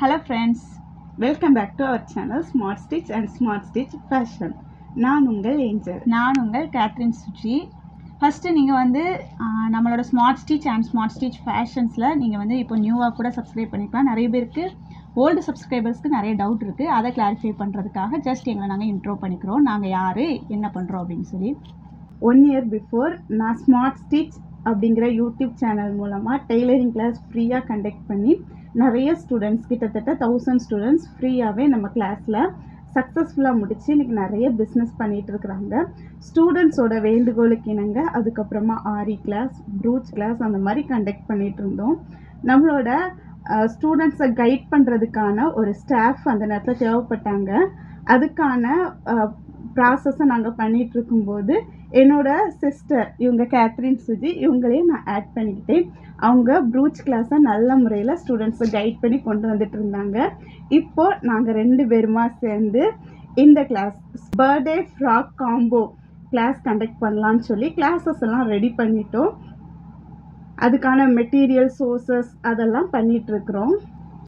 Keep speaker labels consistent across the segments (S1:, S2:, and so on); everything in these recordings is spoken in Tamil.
S1: Hello friends, welcome back to our channel Smart Stitch and Smart Stitch Fashion. நான் உங்கள் ஏஞ்சல்.
S2: நான் உங்கள் கேத்ரின் சுச்சி. ஃபஸ்ட்டு நீங்கள் வந்து நம்மளோட smart stitch and smart stitch ஃபேஷன்ஸில் நீங்கள் வந்து இப்போ நியூவாக கூட சப்ஸ்கிரைப் பண்ணிக்கலாம். நிறைய பேருக்கு ஓல்டு சப்ஸ்கிரைபர்ஸ்க்கு நிறைய டவுட் இருக்குது. அதை கிளாரிஃபை பண்ணுறதுக்காக ஜஸ்ட் எங்களை நாங்கள் இன்ட்ரோ பண்ணிக்கிறோம். நாங்கள் யார், என்ன பண்ணுறோம் அப்படின்னு சொல்லி.
S1: 1 year before நான் ஸ்மார்ட் ஸ்டிச் அப்படிங்கிற யூடியூப் சேனல் மூலமாக டெய்லரிங் கிளாஸ் ஃப்ரீயாக கண்டக்ட் பண்ணி நிறைய ஸ்டூடெண்ட்ஸ், கிட்டத்தட்ட 1000 ஸ்டூடெண்ட்ஸ் ஃப்ரீயாகவே நம்ம கிளாஸில் சக்ஸஸ்ஃபுல்லாக முடித்து இன்றைக்கி நிறைய பிஸ்னஸ் பண்ணிகிட்டு இருக்கிறாங்க. ஸ்டூடெண்ட்ஸோட வேண்டுகோளுக்கு இணங்க அதுக்கப்புறமா ஆரி கிளாஸ், ப்ரூச் கிளாஸ் அந்த மாதிரி கண்டக்ட் பண்ணிகிட்டு இருந்தோம். நம்மளோட ஸ்டூடெண்ட்ஸை கைட் பண்ணுறதுக்கான ஒரு ஸ்டாஃப் அந்த நேரத்தில் தேவைப்பட்டாங்க. அதுக்கான ப்ராசஸை நாங்கள் பண்ணிகிட்டு இருக்கும்போது என்னோட சிஸ்டர், இவங்க கேத்ரின் சுஜி, இவங்களையும் நான் ஆட் பண்ணிக்கிட்டேன். அவங்க ப்ரூச் கிளாஸை நல்ல முறையில் ஸ்டூடெண்ட்ஸை கைட் பண்ணி கொண்டு வந்துட்டு இருந்தாங்க. இப்போது நாங்கள் 2 பேருமா சேர்ந்து இந்த class birthday frock combo class conduct பண்ணலான்னு சொல்லி கிளாஸஸ் எல்லாம் ரெடி பண்ணிட்டோம். அதுக்கான மெட்டீரியல் சோர்சஸ் அதெல்லாம் பண்ணிகிட்ருக்குறோம்.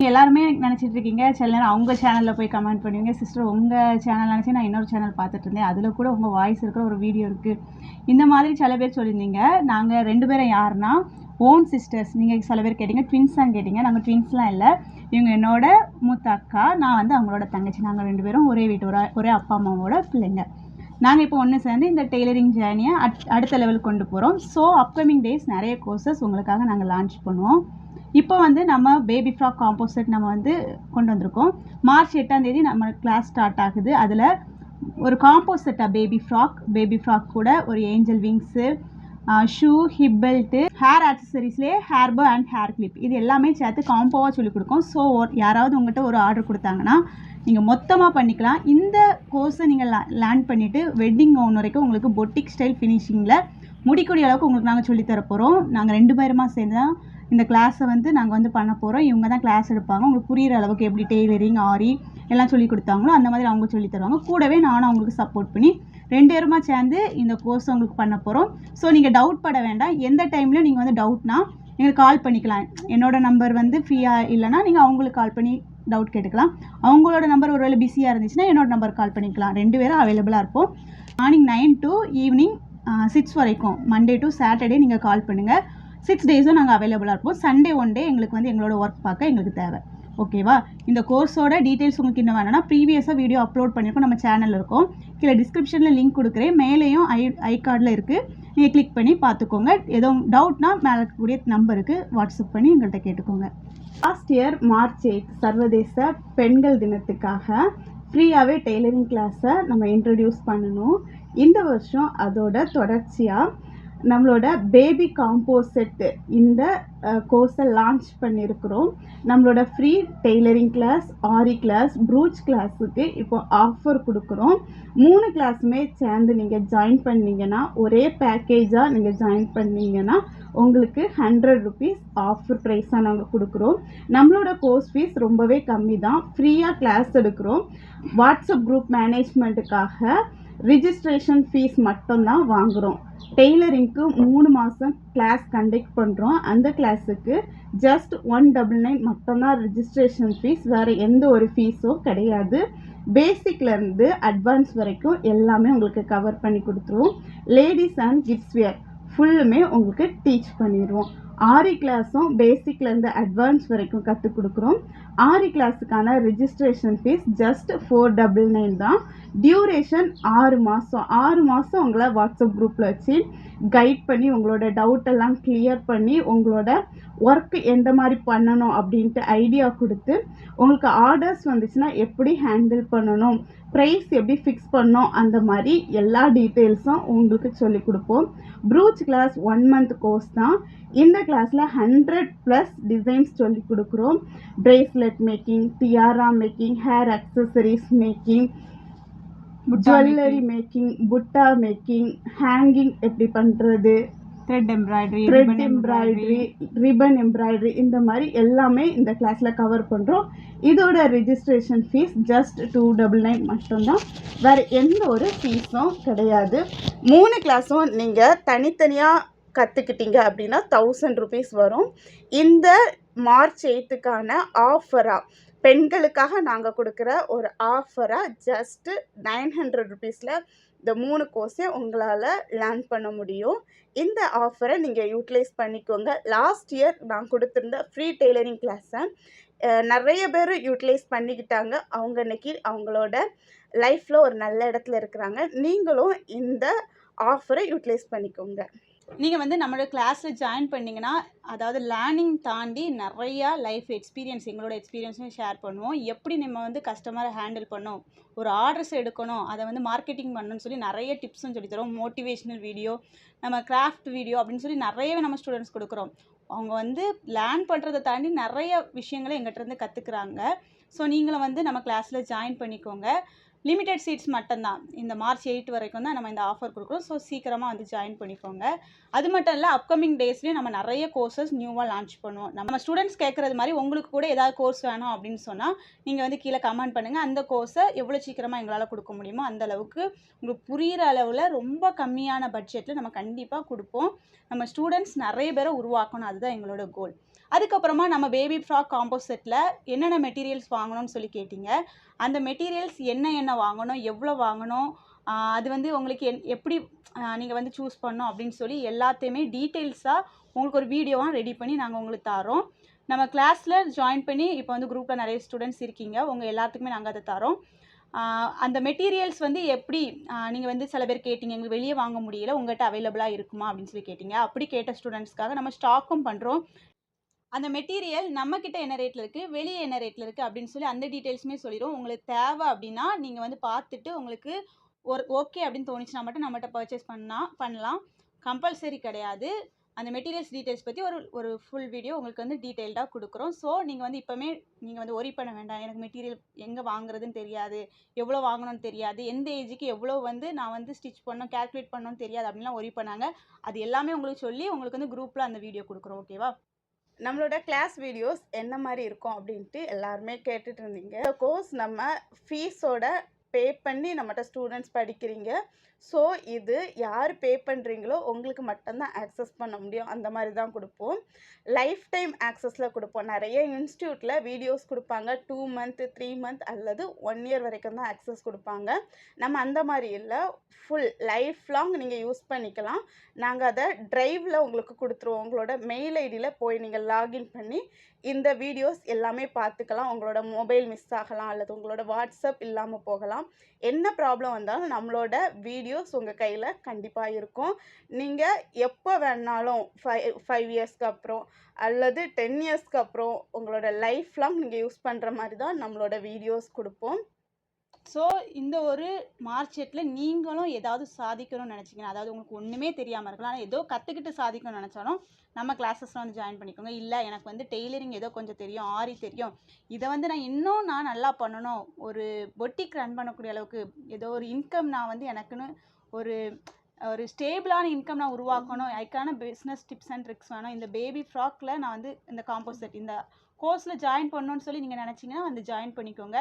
S2: எல்லாருமே நினச்சிட்டு இருக்கீங்க, சில நேரம் அவங்க சேனலில் போய் கமெண்ட் பண்ணுவீங்க, சிஸ்டர் உங்கள் சேனல் நினச்சி நான் இன்னொரு சேனல் பார்த்துட்டு இருந்தேன், அதில் கூட உங்கள் வாய்ஸ் இருக்கிற ஒரு வீடியோ இருக்குது, இந்த மாதிரி சில பேர் சொல்லியிருந்தீங்க. நாங்கள் 2 பேரும் யாருன்னா ஓன் சிஸ்டர்ஸ். நீங்கள் சில பேர் கேட்டிங்க ட்வின்ஸான்னு கேட்டிங்க. நாங்கள் ட்வின்ஸ்லாம் இல்லை. இவங்க என்னோட மூத்த அக்கா, நான் வந்து அவங்களோட தங்கச்சி. நாங்கள் 2 பேரும் ஒரே வீட்டு ஒரே அப்பா அம்மாவோட பிள்ளைங்க. நாங்கள் இப்போ ஒன்று சேர்ந்து இந்த டெய்லரிங் ஜேர்னியை அடுத்த லெவலுக்கு கொண்டு போகிறோம். ஸோ அப்கமிங் டேஸ் நிறைய கோர்சஸ் உங்களுக்காக நாங்கள் லான்ச் பண்ணுவோம். இப்போ வந்து நம்ம பேபி ஃப்ராக் காம்போசெட் நம்ம வந்து கொண்டு வந்திருக்கோம். மார்ச் 8ஆம் தேதி நம்ம கிளாஸ் ஸ்டார்ட் ஆகுது. அதில் ஒரு காம்போசெட்டாக பேபி ஃப்ராக் கூட ஒரு angel wings, shoe, hip belt, hair ஆக்சசரிஸ்லேயே hair bow and hair clip, இது எல்லாமே சேர்த்து காம்போவாக சொல்லிக் கொடுக்கும். ஸோ யாராவது உங்கள்கிட்ட ஒரு ஆர்டர் கொடுத்தாங்கன்னா நீங்கள் மொத்தமாக பண்ணிக்கலாம். இந்த கோர்ஸை நீங்கள் லேர்ன் பண்ணிவிட்டு வெட்டிங் கவுன் வரைக்கும் உங்களுக்கு பொட்டிக் ஸ்டைல் ஃபினிஷிங்கில் முடிக்கூடிய அளவுக்கு உங்களுக்கு நாங்கள் சொல்லித்தர போகிறோம். நாங்கள் 2 பேருமா சேர்ந்து தான் இந்த கிளாஸை வந்து நாங்கள் வந்து பண்ண போகிறோம். இவங்க தான் கிளாஸ் எடுப்பாங்க. உங்களுக்கு புரிகிற அளவுக்கு எப்படி டெய்லரிங், ஆரி எல்லாம் சொல்லி கொடுத்தாங்களோ அந்த மாதிரி அவங்க சொல்லி தருவாங்க. கூடவே நானும் அவங்களுக்கு சப்போர்ட் பண்ணி 2 பேருமா சேர்ந்து இந்த கோர்ஸ் உங்களுக்கு பண்ண போகிறோம். ஸோ நீங்கள் டவுட் பட வேண்டாம். எந்த டைம்லையும் நீங்கள் வந்து டவுட்னா நீங்கள் கால் பண்ணிக்கலாம். என்னோடய நம்பர் வந்து ஃப்ரீயாக இல்லைனா நீங்கள் அவங்களுக்கு கால் பண்ணி டவுட் கேட்டுக்கலாம். அவங்களோட நம்பர் ஒருவேளை பிஸியாக இருந்துச்சுன்னா என்னோட நம்பர் கால் பண்ணிக்கலாம். 2 பேரும் அவைலபிளாக இருப்போம். மார்னிங் 9 to ஈவினிங் 6 வரைக்கும், மண்டே டு சாட்டர்டே நீங்கள் கால் பண்ணுங்கள். 6 டேஸும் நாங்கள் அவைலபிளாக இருப்போம். சண்டே 1 டே எங்களுக்கு வந்து எங்களோட ஒர்க் பார்க்க எங்களுக்கு தேவை. ஓகேவா? இந்த கோர்ஸோட டீட்டெயில்ஸ் உங்களுக்கு இன்னும் வேணும்னா ப்ரீவியஸாக வீடியோ அப்லோட் பண்ணியிருக்கோம், நம்ம சேனலில் இருக்கும். கீழே டிஸ்கிரிப்ஷனில் லிங்க் கொடுக்குறேன், மேலேயும் ஐ கார்டில் இருக்குது. நீங்கள் கிளிக் பண்ணி பார்த்துக்கோங்க. எதுவும் டவுட்னா மேலே இருக்கக்கூடிய நம்பருக்கு வாட்ஸ்அப் பண்ணி எங்கள்கிட்ட கேட்டுக்கோங்க.
S1: லாஸ்ட் இயர் மார்ச் 8 சர்வதேச பெண்கள் தினத்துக்காக ஃப்ரீயாகவே டெய்லரிங் கிளாஸை நம்ம இன்ட்ரடியூஸ் பண்ணணும். இந்த வருஷம் அதோட தொடர்ச்சியாக நம்மளோட பேபி காம்போசெட்டு இந்த கோர்ஸை லான்ச் பண்ணியிருக்கிறோம். நம்மளோட ஃப்ரீ டெய்லரிங் கிளாஸ், ஆரி கிளாஸ், ப்ரூச் கிளாஸுக்கு இப்போ ஆஃபர் கொடுக்குறோம். 3 கிளாஸுமே சேர்ந்து நீங்கள் ஜாயின் பண்ணிங்கன்னா, ஒரே பேக்கேஜாக நீங்கள் ஜாயின் பண்ணிங்கன்னா உங்களுக்கு 100 rupees ஆஃபர் ப்ரைஸாக நாங்கள் கொடுக்குறோம். நம்மளோட கோர்ஸ் ஃபீஸ் ரொம்பவே கம்மி தான். ஃப்ரீயாக கிளாஸ் எடுக்கிறோம். வாட்ஸ்அப் குரூப் மேனேஜ்மெண்ட்டுக்காக ரிஜிஸ்ட்ரேஷன் ஃபீஸ் மட்டும்தான் வாங்குகிறோம். டெய்லரிங்க்கு 3 மாதம் கிளாஸ் கண்டக்ட் பண்ணுறோம். அந்த கிளாஸுக்கு ஜஸ்ட் 199 மட்டும்தான் ரிஜிஸ்ட்ரேஷன் ஃபீஸ். வேறு எந்த ஒரு ஃபீஸும் கிடையாது. பேசிக்லேருந்து அட்வான்ஸ் வரைக்கும் எல்லாமே உங்களுக்கு கவர் பண்ணி கொடுத்துருவோம். லேடிஸ் அண்ட் கிட்ஸ் வியர் ஃபுல்லுமே உங்களுக்கு டீச் பண்ணிடுவோம். ஆரி கிளாஸும் பேசிக்லேருந்து அட்வான்ஸ் வரைக்கும் கற்றுக் கொடுக்குறோம். ஆரி கிளாஸுக்கான ரிஜிஸ்ட்ரேஷன் ஃபீஸ் ஜஸ்ட் 499 தான். டியூரேஷன் 6 மாதம். 6 மாதம் உங்களை வாட்ஸ்அப் குரூப்பில் வச்சு கைட் பண்ணி உங்களோட டவுட்டெல்லாம் கிளியர் பண்ணி உங்களோட ஒர்க்கு எந்த மாதிரி பண்ணணும் அப்படின்ட்டு ஐடியா கொடுத்து, உங்களுக்கு ஆர்டர்ஸ் வந்துச்சுன்னா எப்படி ஹேண்டில் பண்ணணும், ப்ரைஸ் எப்படி ஃபிக்ஸ் பண்ணணும், அந்த மாதிரி எல்லா டீட்டெயில்ஸும் உங்களுக்கு சொல்லிக் கொடுப்போம். ப்ரூச் கிளாஸ் 1 month கோர்ஸ் தான். இந்த கிளாஸில் 100+ டிசைன்ஸ் சொல்லி கொடுக்குறோம். Bracelet making, tiara making, hair accessories making, jewellery making, புட்டா மேக்கிங், ஹேங்கிங் எப்படி பண்ணுறது,
S2: த்ரெட் எம்ப்ராய்டரி,
S1: ரிப்பன் எம்ப்ராய்டரி, இந்த மாதிரி எல்லாமே இந்த கிளாஸில் கவர் பண்ணுறோம். இதோட ரிஜிஸ்ட்ரேஷன் ஃபீஸ் ஜஸ்ட் 299 மட்டும்தான். வேறு எந்த ஒரு ஃபீஸும் கிடையாது. 3 கிளாஸும் நீங்கள் தனித்தனியாக கற்றுக்கிட்டீங்க அப்படின்னா 1000 rupees வரும். இந்த மார்ச் 8க்கான ஆஃபராக பெண்களுக்காக நாங்கள் கொடுக்குற ஒரு ஆஃபராக ஜஸ்ட்டு 900 ருபீஸில் இந்த 3 கோர்ஸை உங்களால் லேர்ன் பண்ண முடியும். இந்த ஆஃபரை நீங்கள் யூட்டிலைஸ் பண்ணிக்கோங்க. லாஸ்ட் இயர் நான் கொடுத்துருந்த ஃப்ரீ டெய்லரிங் கிளாஸை நிறைய பேர் யூட்டிலைஸ் பண்ணிக்கிட்டாங்க. அவங்க இன்னைக்கு அவங்களோட லைஃப்பில் ஒரு நல்ல இடத்துல இருக்கிறாங்க. நீங்களும் இந்த ஆஃபரை யூட்டிலைஸ் பண்ணிக்கோங்க.
S2: நீங்கள் வந்து நம்மளோட கிளாஸில் ஜாயின் பண்ணிங்கன்னா அதாவது லேர்னிங் தாண்டி நிறையா லைஃப் எக்ஸ்பீரியன்ஸ் எங்களோட எக்ஸ்பீரியன்ஸும் ஷேர் பண்ணுவோம். எப்படி நம்ம வந்து கஸ்டமரை ஹேண்டில் பண்ணணும், ஒரு ஆர்டர்ஸ் எடுக்கணும், அதை வந்து மார்க்கெட்டிங் பண்ணணும்னு சொல்லி நிறைய டிப்ஸும் சொல்லித்தரோம். மோட்டிவேஷ்னல் வீடியோ, நம்ம கிராஃப்ட் வீடியோ அப்படின்னு சொல்லி நிறையவே நம்ம ஸ்டூடெண்ட்ஸ் கொடுக்குறோம். அவங்க வந்து லேர்ன் பண்ணுறதை தாண்டி நிறைய விஷயங்களை எங்கிட்டேருந்து கற்றுக்குறாங்க. ஸோ நீங்களும் வந்து நம்ம கிளாஸில் ஜாயின் பண்ணிக்கோங்க. லிமிட்டட் சீட்ஸ் மட்டும்தான். இந்த மார்ச் 8 வரைக்கும் தான் நம்ம இந்த ஆஃபர் கொடுக்குறோம். ஸோ சீக்கிரமாக வந்து ஜாயின் பண்ணிக்கோங்க. அது மட்டும் இல்லை, அப்கமிங் டேஸ்லேயும் நம்ம நிறைய கோர்சஸ் நியூவாக லான்ச் பண்ணுவோம். நம்ம ஸ்டூடெண்ட்ஸ் கேட்குறது மாதிரி உங்களுக்கு கூட ஏதாவது கோர்ஸ் வேணும் அப்படின்னு சொன்னால் நீங்கள் வந்து கீழே கமெண்ட் பண்ணுங்கள். அந்த கோர்ஸை எவ்வளோ சீக்கிரமாக எங்களால் கொடுக்க முடியுமோ அந்த அளவுக்கு உங்களுக்கு புரிகிற அளவில் ரொம்ப கம்மியான பட்ஜெட்டில் நம்ம கண்டிப்பாக கொடுப்போம். நம்ம ஸ்டூடெண்ட்ஸ் நிறைய பேரை உருவாக்கணும், அதுதான் எங்களோட கோல். அதுக்கப்புறமா நம்ம பேபி ஃப்ராக் காம்போ செட்டில் என்னென்ன மெட்டீரியல்ஸ் வாங்கணும்னு சொல்லி கேட்டிங்க. அந்த மெட்டீரியல்ஸ் என்ன வாங்கணும், எவ்வளோ வாங்கணும், அது வந்து உங்களுக்கு எப்படி நீங்கள் வந்து சூஸ் பண்ணணும் அப்படின்னு சொல்லி எல்லாத்தையுமே டீட்டெயில்ஸாக உங்களுக்கு ஒரு வீடியோவாக ரெடி பண்ணி நாங்கள் உங்களுக்கு தரோம். நம்ம கிளாஸில் ஜாயின் பண்ணி இப்போ வந்து குரூப்பில் நிறைய ஸ்டூடெண்ட்ஸ் இருக்கீங்க, உங்கள் எல்லாத்துக்குமே நாங்கள் அதை தரோம். அந்த மெட்டீரியல்ஸ் வந்து எப்படி நீங்கள் வந்து சில பேர் கேட்டிங்க, எங்களுக்கு வெளியே வாங்க முடியல, உங்கள்கிட்ட அவைலபிளாக இருக்குமா அப்படின்னு சொல்லி கேட்டிங்க. அப்படி கேட்ட ஸ்டூடெண்ட்ஸ்க்காக நம்ம ஸ்டாக்கும் பண்ணுறோம். அந்த மெட்டீரியல் நம்மக்கிட்ட என்ன ரேட்டில் இருக்குது, வெளியே என்ன ரேட்டில் இருக்குது அப்படின்னு சொல்லி அந்த டீட்டெயில்ஸுமே சொல்லிடும். உங்களுக்கு தேவை அப்படின்னா நீங்கள் வந்து பார்த்துட்டு உங்களுக்கு ஒரு ஓகே அப்படின்னு தோணுச்சுன்னா மட்டும் நம்மகிட்ட பர்ச்சேஸ் பண்ணலாம். கம்பல்சரி கிடையாது. அந்த மெட்டீரியல்ஸ் டீட்டெயில்ஸ் பற்றி ஒரு ஃபுல் வீடியோ உங்களுக்கு வந்து டீட்டெயில்டாக கொடுக்குறோம். ஸோ நீங்கள் வந்து இப்போமே நீங்கள் வந்து ஒரி பண்ண வேண்டாம். எனக்கு மெட்டீரியல் எங்கே வாங்குறதுன்னு தெரியாது, எவ்வளோ வாங்கணும்னு தெரியாது, எந்த ஏஜுக்கு எவ்வளோ வந்து நான் வந்து ஸ்டிச் பண்ணணும், கேல்குலேட் பண்ணணும்னு தெரியாது அப்படின்லாம் ஒரி பண்ணாங்க. அது எல்லாமே உங்களுக்கு சொல்லி உங்களுக்கு வந்து குரூப்பில் அந்த வீடியோ கொடுக்குறோம். ஓகேவா?
S1: நம்மளோட கிளாஸ் வீடியோஸ் என்ன மாதிரி இருக்கும் அப்படின்ட்டு எல்லாருமே கேட்டுட்டு இருந்தீங்க. இந்த கோர்ஸ் நம்ம ஃபீஸோட பே பண்ணி நம்மகிட்ட ஸ்டூடெண்ட்ஸ் படிக்கிறீங்க. ஸோ இது யார் பே பண்ணுறீங்களோ உங்களுக்கு மட்டும்தான் ஆக்சஸ் பண்ண முடியும். அந்த மாதிரி தான் கொடுப்போம். லைஃப் டைம் ஆக்சஸில் கொடுப்போம். நிறைய இன்ஸ்டியூட்டில் வீடியோஸ் கொடுப்பாங்க, 2 மந்த் 3 மந்த் அல்லது 1 இயர் வரைக்கும் தான் ஆக்சஸ் கொடுப்பாங்க. நம்ம அந்த மாதிரி இல்லை, ஃபுல் லைஃப் லாங் நீங்கள் யூஸ் பண்ணிக்கலாம். நாங்கள் அதை ட்ரைவில் உங்களுக்கு கொடுத்துருவோம். உங்களோட மெயில் ஐடியில் போய் நீங்கள் லாகின் பண்ணி இந்த வீடியோஸ் எல்லாமே பார்த்துக்கலாம். உங்களோட மொபைல் மிஸ் ஆகலாம் அல்லது உங்களோட வாட்ஸ்அப் இல்லாமல் போகலாம். என்ன ப்ராப்ளம் வந்தாலும் நம்மளோட வீடியோஸ் உங்கள் கையில் கண்டிப்பாக இருக்கும். நீங்கள் எப்போ வேணாலும் 5 இயர்ஸ்க்கு அப்புறம் அல்லது 10 இயர்ஸ்க்கு அப்புறம் உங்களோட லைஃப் லாங் நீங்கள் யூஸ் பண்ணுற மாதிரி தான் நம்மளோட வீடியோஸ் கொடுப்போம்.
S2: ஸோ இந்த ஒரு மார்ச் 8 நீங்களும் ஏதாவது சாதிக்கணும்னு நினச்சிங்கன்னா, அதாவது உங்களுக்கு ஒன்றுமே தெரியாமல் இருக்கலாம், ஆனால் ஏதோ கற்றுக்கிட்டு சாதிக்கணும்னு நினச்சாலும் நம்ம கிளாஸஸில் வந்து ஜாயின் பண்ணிக்கோங்க. இல்லை எனக்கு வந்து டெய்லரிங் ஏதோ கொஞ்சம் தெரியும், ஆரி தெரியும், இதை வந்து நான் நல்லா பண்ணணும், ஒரு பொட்டிக் ரன் பண்ணக்கூடிய அளவுக்கு ஏதோ ஒரு இன்கம் நான் வந்து எனக்குன்னு ஒரு ஸ்டேபிளான இன்கம் நான் உருவாக்கணும், அதுக்கான பிஸ்னஸ் டிப்ஸ் அண்ட் ட்ரிக்ஸ் வேணும், இந்த பேபி ஃப்ராக்கில் நான் வந்து இந்த காம்போசெட் இந்த கோர்ஸில் ஜாயின் பண்ணணும்னு சொல்லி நீங்கள் நினச்சிங்கன்னா வந்து ஜாயின் பண்ணிக்கோங்க.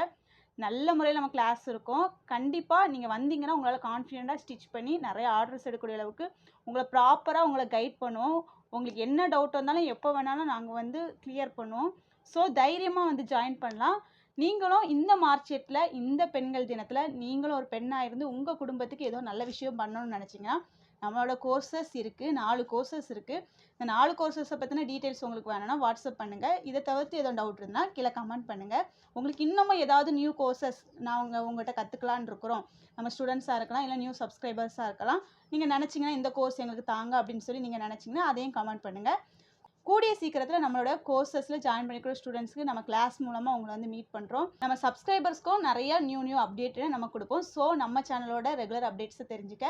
S2: நல்ல முறையில் நம்ம கிளாஸ் இருக்கும். கண்டிப்பாக நீங்கள் வந்தீங்கன்னா உங்களால் கான்ஃபிடெண்ட்டாக ஸ்டிச் பண்ணி நிறைய ஆர்டர்ஸ் எடுக்கக்கூடிய அளவுக்கு உங்களை ப்ராப்பராக உங்களை கைட் பண்ணுவோம். உங்களுக்கு என்ன டவுட் வந்தாலும் எப்போ வேணாலும் நாங்கள் வந்து கிளியர் பண்ணுவோம். ஸோ தைரியமாக வந்து ஜாயின் பண்ணலாம். நீங்களும் இந்த மார்ச் 8 இந்த பெண்கள் தினத்தில் நீங்களும் ஒரு பெண்ணாக இருந்து உங்கள் குடும்பத்துக்கு ஏதோ நல்ல விஷயம் பண்ணணும்னு நினச்சிங்கன்னா நம்மளோட கோர்சஸ் இருக்குது, 4 கோர்சஸ் இருக்குது. இந்த 4 கோர்சஸை பற்றின டீட்டெயில்ஸ் உங்களுக்கு வேணும்னா வாட்ஸ்அப் பண்ணுங்கள். இதை தவிர்த்து ஏதோ டவுட் இருந்தால் கீழே கமெண்ட் பண்ணுங்கள். உங்களுக்கு இன்னமும் ஏதாவது நியூ கோர்சஸ் உங்கள்கிட்ட கற்றுக்கலான்னு இருக்கிறோம், நம்ம ஸ்டூடெண்ட்ஸாக இருக்கலாம், இல்லை நியூ சப்ஸ்கிரைபர்ஸாக இருக்கலாம், நீங்கள் நினச்சிங்கன்னா இந்த கோர்ஸ் எங்களுக்கு தாங்க அப்படின்னு சொல்லி நீங்கள் நினச்சிங்கன்னா அதையும் கமெண்ட் பண்ணுங்கள். கூடிய சீக்கிரத்தில் நம்மளோட கோர்சஸில் ஜாயின் பண்ணிக்கிற ஸ்டூடெண்ட்ஸ்க்கு நம்ம கிளாஸ் மூலமாக உங்களை வந்து மீட் பண்ணுறோம். நம்ம சப்ஸ்கிரைபர்ஸ்க்கும் நிறைய நியூ அப்டேட்டு நம்ம கொடுப்போம். ஸோ நம்ம சேனலோட ரெகுலர் அப்டேட்ஸை தெரிஞ்சுக்க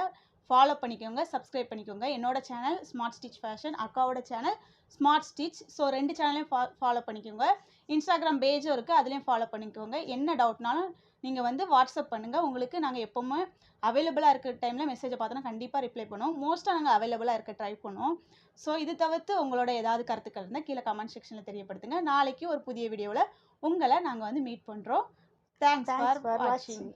S2: ஃபாலோ பண்ணிக்கோங்க, சப்ஸ்கிரைப் பண்ணிக்கோங்க. என்னோட சேனல் ஸ்மார்ட் ஸ்டிச் ஃபேஷன், அக்காவோட சேனல் ஸ்மார்ட் ஸ்டிச். ஸோ 2 சேனலையும் ஃபாலோ பண்ணிக்கோங்க. இன்ஸ்டாகிராம் பேஜும் இருக்குது, அதுலேயும் ஃபாலோ பண்ணிக்கோங்க. என்ன டவுட்னாலும் நீங்கள் வந்து வாட்ஸ்அப் பண்ணுங்கள். உங்களுக்கு நாங்கள் எப்போவுமே அவைலபிளாக இருக்கிற டைமில் மெசேஜை பார்த்தோன்னா கண்டிப்பாக ரிப்ளை பண்ணுவோம். மோஸ்ட்டாக நாங்கள் அவைலபிளாக இருக்க ட்ரை பண்ணுவோம். ஸோ இது தவிர்த்து உங்களோட ஏதாவது கருத்துக்கள் இருந்தால் கீழே கமெண்ட் செக்ஷனில் தெரியப்படுத்துங்க. நாளைக்கு ஒரு புதிய வீடியோவில் உங்களை நாங்கள் வந்து மீட் பண்ணுறோம். தேங்க்ஸ் ஃபார் வாட்சிங்.